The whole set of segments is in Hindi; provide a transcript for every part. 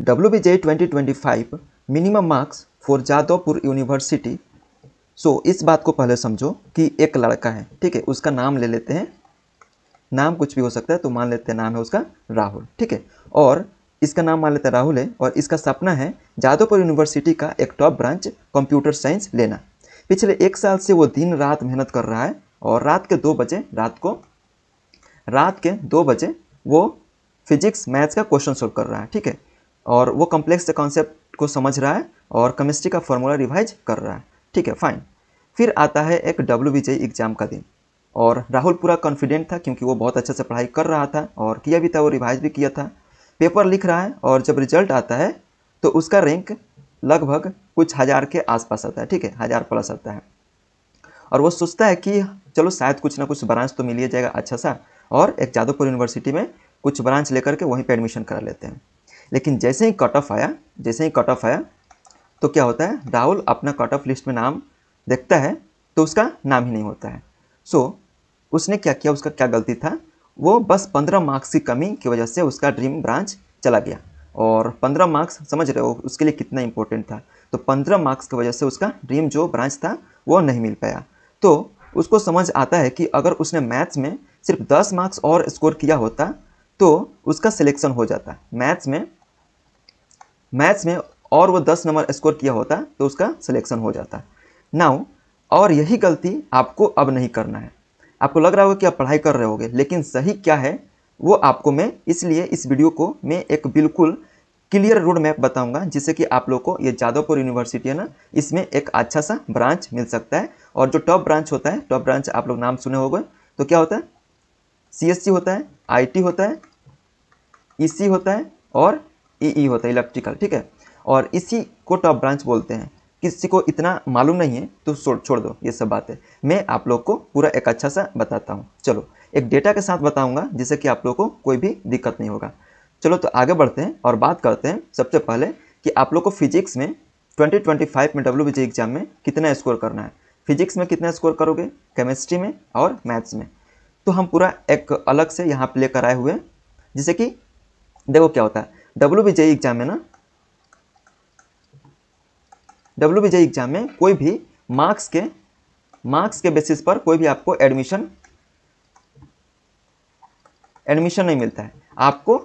WBJ 2025 minimum marks for Jadavpur university. So इस बात को पहले समझो कि एक लड़का है, ठीक है, उसका नाम ले लेते हैं, नाम कुछ भी हो सकता है, तो मान लेते हैं नाम है उसका राहुल, ठीक है, और इसका नाम मान लेते हैं राहुल है, और इसका सपना है जादवपुर यूनिवर्सिटी का एक टॉप ब्रांच कंप्यूटर साइंस लेना। पिछले 1 साल से वो दिन रात मेहनत कर रहा है और रात के 2 बजे वो फिजिक्स मैथ्स का क्वेश्चन सोल्व कर रहा है, ठीक है, और वो कॉम्प्लेक्स कॉन्सेप्ट को समझ रहा है और केमिस्ट्री का फॉर्मूला रिवाइज कर रहा है, ठीक है, फाइन। फिर आता है एक WBJ एग्जाम का दिन और राहुल पूरा कॉन्फिडेंट था क्योंकि वो बहुत अच्छे से पढ़ाई कर रहा था और किया भी था, वो रिवाइज भी किया था। पेपर लिख रहा है और जब रिजल्ट आता है तो उसका रैंक लगभग कुछ हज़ार के आसपास आता है, ठीक है, 1000 प्लस आता है, और वो सोचता है कि चलो शायद कुछ ना कुछ ब्रांच तो मिल ही जाएगा अच्छा सा, और एक जादवपुर यूनिवर्सिटी में कुछ ब्रांच लेकर के वहीं पे एडमिशन करा लेते हैं। लेकिन जैसे ही कट ऑफ आया तो क्या होता है, राहुल अपना कट ऑफ लिस्ट में नाम देखता है तो उसका नाम ही नहीं होता है। सो उसने क्या किया, उसका क्या गलती था, वो बस 15 मार्क्स की कमी की वजह से उसका ड्रीम ब्रांच चला गया, और 15 मार्क्स समझ रहे हो उसके लिए कितना इंपॉर्टेंट था। तो 15 मार्क्स की वजह से उसका ड्रीम जो ब्रांच था वो नहीं मिल पाया। तो उसको समझ आता है कि अगर उसने मैथ्स में सिर्फ 10 मार्क्स और स्कोर किया होता तो उसका सिलेक्शन हो जाता। मैथ्स में और वो 10 नंबर स्कोर किया होता तो उसका सिलेक्शन हो जाता। नाउ और यही गलती आपको अब नहीं करना है। आपको लग रहा होगा कि आप पढ़ाई कर रहे होगे, लेकिन सही क्या है वो आपको मैं इसलिए इस वीडियो को मैं एक बिल्कुल क्लियर रोड मैप बताऊंगा, जिससे कि आप लोग को ये जादवपुर यूनिवर्सिटी है ना, इसमें एक अच्छा सा ब्रांच मिल सकता है। और जो टॉप ब्रांच होता है, टॉप ब्रांच आप लोग नाम सुने होंगे, तो क्या होता है, CSC होता है, IT होता है, EC होता है और EE होता है, इलेक्ट्रिकल, ठीक है, और इसी को टॉप ब्रांच बोलते हैं। किसी को इतना मालूम नहीं है तो छोड़ दो ये सब बातें, मैं आप लोग को पूरा एक अच्छा सा बताता हूँ। चलो एक डेटा के साथ बताऊंगा जिससे कि आप लोग को कोई भी दिक्कत नहीं होगा। चलो तो आगे बढ़ते हैं और बात करते हैं सबसे पहले कि आप लोग को फिजिक्स में 2025 में WBJ एग्जाम में कितना स्कोर करना है। फिजिक्स में कितना स्कोर करोगे, केमिस्ट्री में और मैथ्स में, तो हम पूरा एक अलग से यहाँ पे लेकर आए हुए हैं। जैसे कि देखो क्या होता है, WBJ एग्जाम में ना, WBJ एग्जाम में कोई भी मार्क्स के बेसिस पर कोई भी आपको एडमिशन नहीं मिलता है, आपको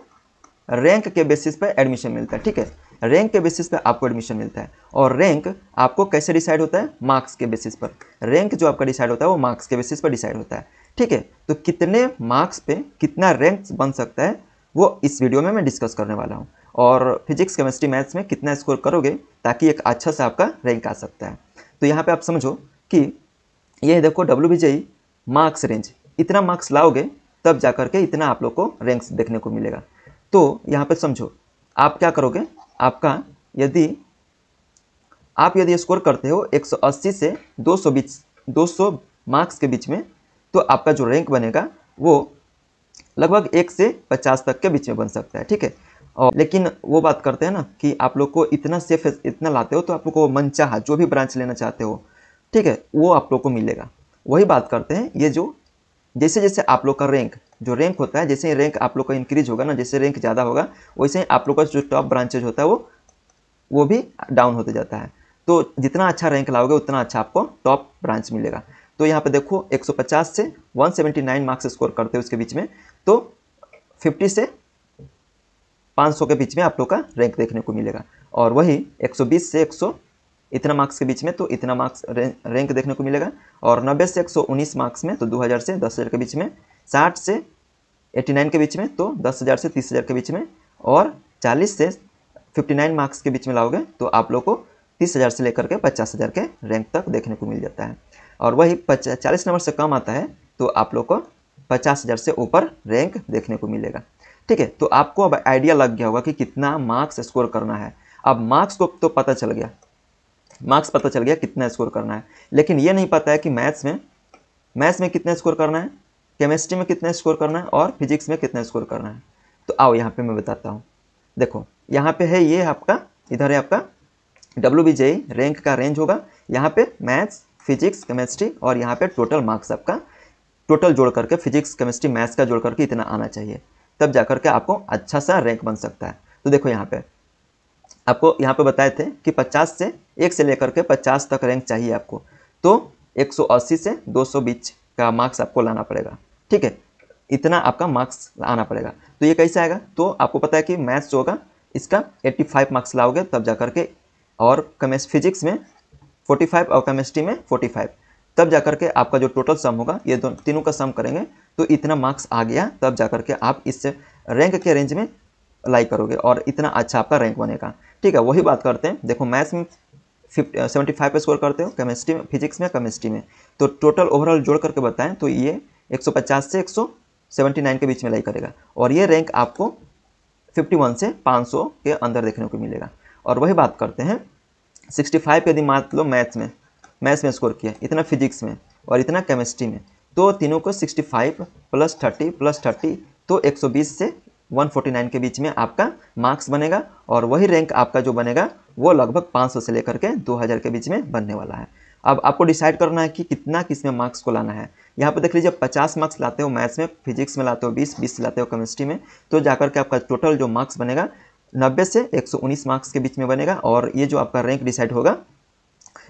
रैंक के बेसिस पर एडमिशन मिलता है, ठीक है, रैंक के बेसिस पर आपको एडमिशन मिलता है। और रैंक आपको कैसे डिसाइड होता है, मार्क्स के बेसिस पर। रैंक जो आपका डिसाइड होता है वो मार्क्स के बेसिस पर डिसाइड होता है, ठीक है। तो कितने मार्क्स पे कितना रैंक बन सकता है वो इस वीडियो में मैं डिस्कस करने वाला हूँ। और फिजिक्स, केमिस्ट्री, मैथ्स में कितना स्कोर करोगे ताकि एक अच्छा सा आपका रैंक आ सकता है। तो यहाँ पे आप समझो कि ये देखो WBJ मार्क्स रेंज, इतना मार्क्स लाओगे तब जा करके इतना आप लोग को रैंक्स देखने को मिलेगा। तो यहाँ पे समझो आप क्या करोगे, आपका यदि स्कोर करते हो 180 से 200 मार्क्स के बीच में, तो आपका जो रैंक बनेगा वो लगभग 1 से 50 तक के बीच में बन सकता है, ठीक है। और लेकिन वो बात करते हैं ना कि आप लोग को इतना सेफ इतना लाते हो तो आप लोग को मनचाहा जो भी ब्रांच लेना चाहते हो, ठीक है, वो आप लोग को मिलेगा। वही बात करते हैं, ये जो जैसे जैसे आप लोग का जो रैंक होता है, जैसे रैंक आप लोग का इंक्रीज होगा ना, जैसे रैंक ज़्यादा होगा वैसे ही आप लोग का जो टॉप ब्रांचेज होता है वो भी डाउन होते जाता है। तो जितना अच्छा रैंक लाओगे उतना अच्छा आपको टॉप ब्रांच मिलेगा। तो यहाँ पे देखो 150 से 179 मार्क्स स्कोर करते हो उसके बीच में, तो 50 से 500 के बीच में आप लोग का रैंक देखने को मिलेगा। और वही 120 से 100 इतना मार्क्स के बीच में तो इतना मार्क्स रैंक देखने को मिलेगा। और 90 से 119 मार्क्स में तो 2000 से 10,000 के बीच में, 60 से 89 के बीच में तो 10,000 से 30,000 के बीच में, और 40 से 59 मार्क्स के बीच में लाओगे तो आप लोग को 30,000 से लेकर के 50,000 के रैंक तक देखने को मिल जाता है। और वही 40 नंबर से कम आता है तो आप लोग को 50,000 से ऊपर रैंक देखने को मिलेगा, ठीक है। तो आपको अब आइडिया लग गया होगा कि कितना मार्क्स स्कोर करना है। अब मार्क्स को तो पता चल गया, कितना स्कोर करना है, लेकिन ये नहीं पता है कि मैथ्स में कितना स्कोर करना है, केमिस्ट्री में कितना स्कोर करना है और फिजिक्स में कितना स्कोर करना है। तो आओ यहाँ पे मैं बताता हूँ। देखो यहाँ पे है, ये आपका इधर है आपका WBJ रैंक का रेंज होगा। यहाँ पे मैथ्स, फिजिक्स, केमिस्ट्री और यहाँ पे टोटल मार्क्स आपका टोटल जोड़ करके फिजिक्स, केमिस्ट्री, मैथ्स का जोड़ करके इतना आना चाहिए, तब जा करके आपको अच्छा सा रैंक बन सकता है। तो देखो यहाँ पे आपको यहाँ पे बताए थे कि 50 से 1 से लेकर के 50 तक रैंक चाहिए आपको, तो 180 से 200 बीच का मार्क्स आपको लाना पड़ेगा, ठीक है। इतना आपका मार्क्स आना पड़ेगा। तो ये कैसे आएगा, तो आपको पता है कि मैथ्स जो होगा इसका 85 मार्क्स लाओगे तब जा करके, और फिजिक्स में 45 और केमिस्ट्री में 45, तब जा करके आपका जो टोटल सम होगा, ये तीनों का सम करेंगे तो इतना मार्क्स आ गया, तब जा करके आप इससे रैंक के रेंज में अप्लाई करोगे और इतना अच्छा आपका रैंक बनेगा, ठीक है। वही बात करते हैं, देखो मैथ्स में 75 पे स्कोर करते हो, केमिस्ट्री में, फिजिक्स में, केमिस्ट्री में, तो टोटल ओवरऑल जोड़ करके बताएं तो ये 150 से 179 के बीच में लाई करेगा, और ये रैंक आपको 51 से 500 के अंदर देखने को मिलेगा। और वही बात करते हैं 65 यदि मान लो मैथ्स में स्कोर किया, इतना फिजिक्स में और इतना केमिस्ट्री में, तो तीनों को 65 + 30 + 30, तो 120 से 149 के बीच में आपका मार्क्स बनेगा, और वही रैंक आपका जो बनेगा वो लगभग 500 से लेकर के 2000 के बीच में बनने वाला है। अब आपको डिसाइड करना है कि कितना किसमें मार्क्स को लाना है। यहाँ पर देख लीजिए 50 मार्क्स लाते हो मैथ्स में, फिजिक्स में लाते हो 20 लाते हो केमिस्ट्री में, तो जाकर के आपका टोटल जो मार्क्स बनेगा 90 से 119 मार्क्स के बीच में बनेगा, और ये जो आपका रैंक डिसाइड होगा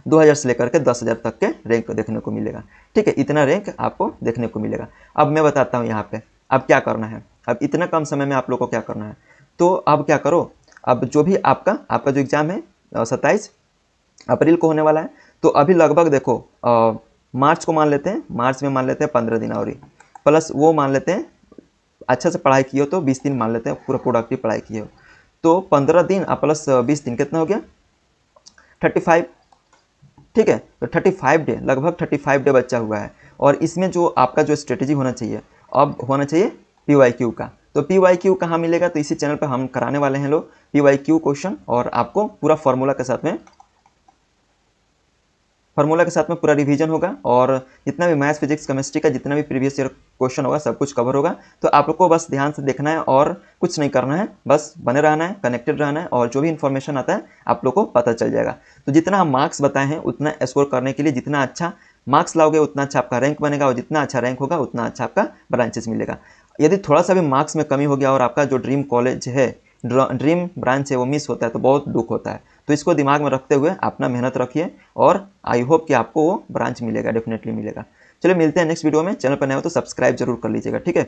2000 से लेकर के 10,000 तक के रैंक देखने को मिलेगा, ठीक है। इतना रैंक आपको देखने को मिलेगा। अब मैं बताता हूँ यहाँ पे अब क्या करना है। अब इतना कम समय में आप लोग को क्या करना है, तो अब क्या करो, अब जो भी आपका जो एग्ज़ाम है 27 अप्रैल को होने वाला है, तो अभी लगभग देखो मार्च को मान लेते हैं, मार्च में मान लेते हैं 15 दिन और प्लस वो मान लेते हैं अच्छा से पढ़ाई की हो तो 20 दिन मान लेते हैं पूरा प्रोडक्टिव पढ़ाई की हो, तो 15 दिन प्लस 20 दिन कितना हो गया 35, ठीक है। तो 35 डे, लगभग 35 डे बचा हुआ है, और इसमें जो आपका जो स्ट्रेटेजी होना चाहिए, अब होना चाहिए PYQ का। तो PYQ कहाँ मिलेगा, तो इसी चैनल पर हम कराने वाले हैं लोग PYQ क्वेश्चन, और आपको पूरा फार्मूला के साथ में पूरा रिवीजन होगा, और जितना भी मैथ्स फिजिक्स केमिस्ट्री का जितना भी प्रीवियस ईयर क्वेश्चन होगा सब कुछ कवर होगा। तो आप लोग को बस ध्यान से देखना है और कुछ नहीं करना है, बस बने रहना है, कनेक्टेड रहना है, और जो भी इन्फॉर्मेशन आता है आप लोग को पता चल जाएगा। तो जितना हम मार्क्स बताए हैं उतना स्कोर करने के लिए, जितना अच्छा मार्क्स लाओगे उतना अच्छा आपका रैंक बनेगा, और जितना अच्छा रैंक होगा उतना अच्छा आपका ब्रांचेस मिलेगा। यदि थोड़ा सा भी मार्क्स में कमी हो गया और आपका जो ड्रीम कॉलेज है, ड्रीम ब्रांच है, वो मिस होता है तो बहुत दुख होता है। तो इसको दिमाग में रखते हुए अपना मेहनत रखिए, और आई होप कि आपको वो ब्रांच मिलेगा, डेफिनेटली मिलेगा। चलिए मिलते हैं नेक्स्ट वीडियो में। चैनल पर नए हो तो सब्सक्राइब जरूर कर लीजिएगा, ठीक है।